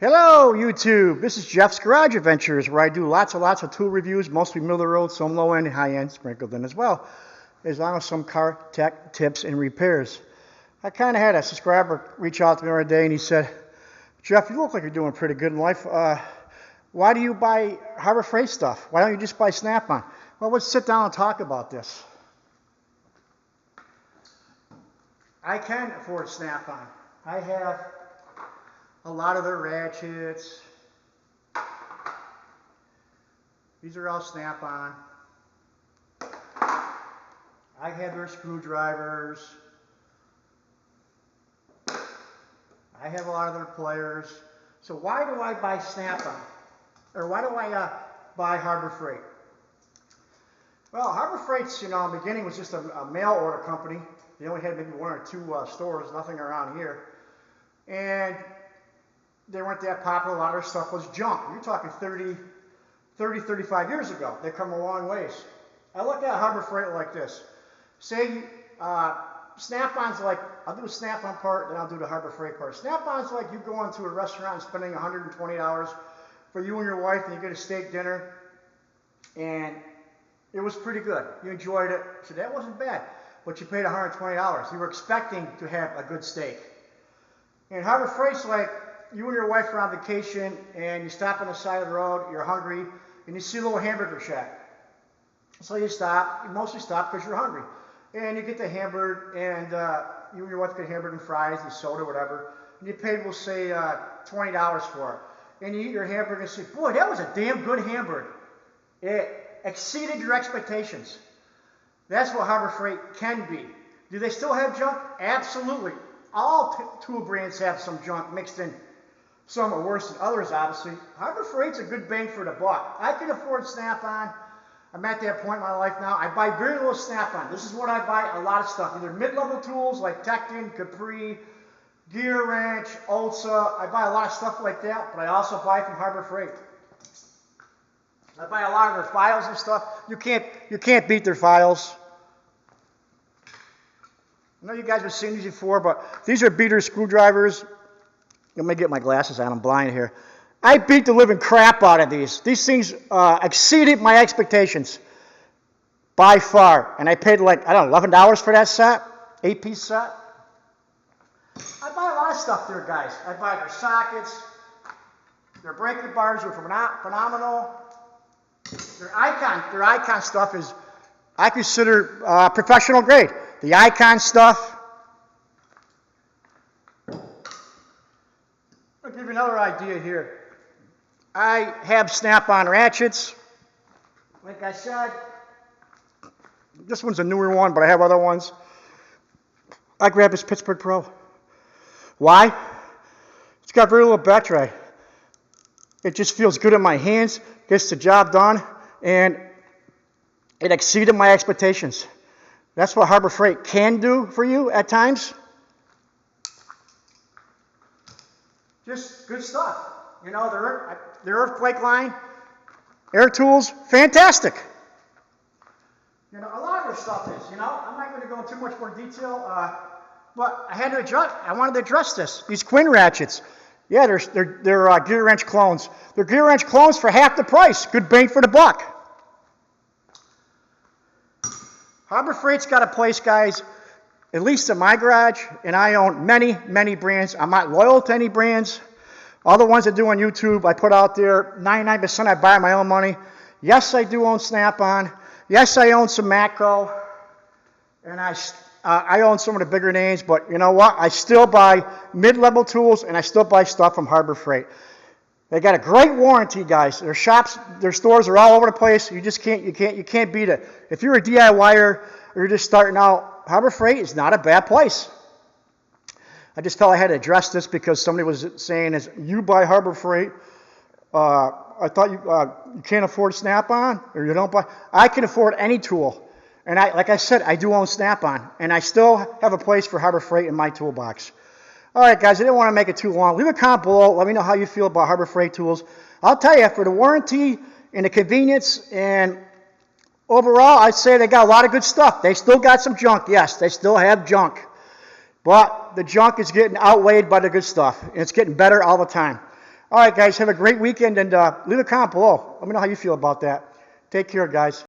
Hello, YouTube. This is Jeff's Garage Adventures, where I do lots of tool reviews, mostly middle of the road, some low end, high end, sprinkled in as well, as long as some car tech tips and repairs. I kind of had a subscriber reach out to me the other day, and he said, "Jeff, you look like you're doing pretty good in life. Why do you buy Harbor Freight stuff? Why don't you just buy Snap-on?" Well, let's sit down and talk about this. I can afford Snap-on. I have a lot of their ratchets. These are all Snap-on. I have their screwdrivers. I have a lot of their pliers. So why do I buy Snap-on? Or why do I buy Harbor Freight? Well, Harbor Freight's, in the beginning was just a mail order company. They only had maybe one or two stores, nothing around here. And they weren't that popular. A lot of their stuff was junk. You're talking 35 years ago. They've come a long ways. I look at Harbor Freight like this. Say Snap-on's like, I'll do a Snap-on part, then I'll do the Harbor Freight part. Snap-on's like you go into a restaurant and spending $120 for you and your wife, and you get a steak dinner, and it was pretty good. You enjoyed it, so that wasn't bad. But you paid $120. You were expecting to have a good steak. And Harbor Freight's like, you and your wife are on vacation, and you stop on the side of the road, you're hungry, and you see a little hamburger shack. So you stop, you mostly stop because you're hungry. And you get the hamburger, and you and your wife get hamburger and fries and soda, whatever. And you paid, we'll say, $20 for it. And you eat your hamburger and say, boy, that was a damn good hamburger. It exceeded your expectations. That's what Harbor Freight can be. Do they still have junk? Absolutely. All tool brands have some junk mixed in. Some are worse than others, obviously. Harbor Freight's a good bang for the buck. I can afford Snap-on. I'm at that point in my life now. I buy very little Snap-on. This is what I buy, a lot of stuff. Either mid-level tools like Tecton, Capri, Gear Wrench, Ulsa. I buy a lot of stuff like that, but I also buy from Harbor Freight. I buy a lot of their files and stuff. You can't beat their files. I know you guys have seen these before, but these are beater screwdrivers. Let me get my glasses on. I'm blind here. I beat the living crap out of these. These things exceeded my expectations by far. And I paid like, I don't know, $11 for that set, 8-piece set. I buy a lot of stuff there, guys. I buy their sockets. Their breaker bars are phenomenal. Their icon stuff is, I consider professional grade. The icon stuff. I'll give you another idea here. I have Snap-on ratchets. Like I said, this one's a newer one, but I have other ones. I grab this Pittsburgh Pro. Why? It's got very little battery. It just feels good in my hands, gets the job done, and it exceeded my expectations. That's what Harbor Freight can do for you at times. Just good stuff. Their earthquake line, air tools, fantastic. A lot of their stuff is, I'm not going to go into too much more detail, but I wanted to address this. These Quinn ratchets, yeah, they're Gear Wrench clones. They're Gear Wrench clones for half the price. Good bang for the buck. Harbor Freight's got a place, guys, at least in my garage, and I own many brands. I'm not loyal to any brands. All the ones I do on YouTube, I put out there, 99% I buy my own money. Yes, I do own Snap-on. Yes, I own some Matco. And I own some of the bigger names, but you know what? I still buy mid-level tools, and I still buy stuff from Harbor Freight. They got a great warranty, guys. Their shops, their stores are all over the place. You can't beat it. If you're a DIYer or you're just starting out, Harbor Freight is not a bad place. I just felt I had to address this because somebody was saying, "Is you buy Harbor Freight? I thought you can't afford Snap-on, or you don't buy." I can afford any tool, and like I said, I do own Snap-on, and I still have a place for Harbor Freight in my toolbox. All right, guys, I didn't want to make it too long. Leave a comment below. Let me know how you feel about Harbor Freight tools. I'll tell you, for the warranty and the convenience and overall, I'd say they got a lot of good stuff. They still got some junk. Yes, they still have junk. But the junk is getting outweighed by the good stuff, and it's getting better all the time. All right, guys, have a great weekend, and leave a comment below. Let me know how you feel about that. Take care, guys.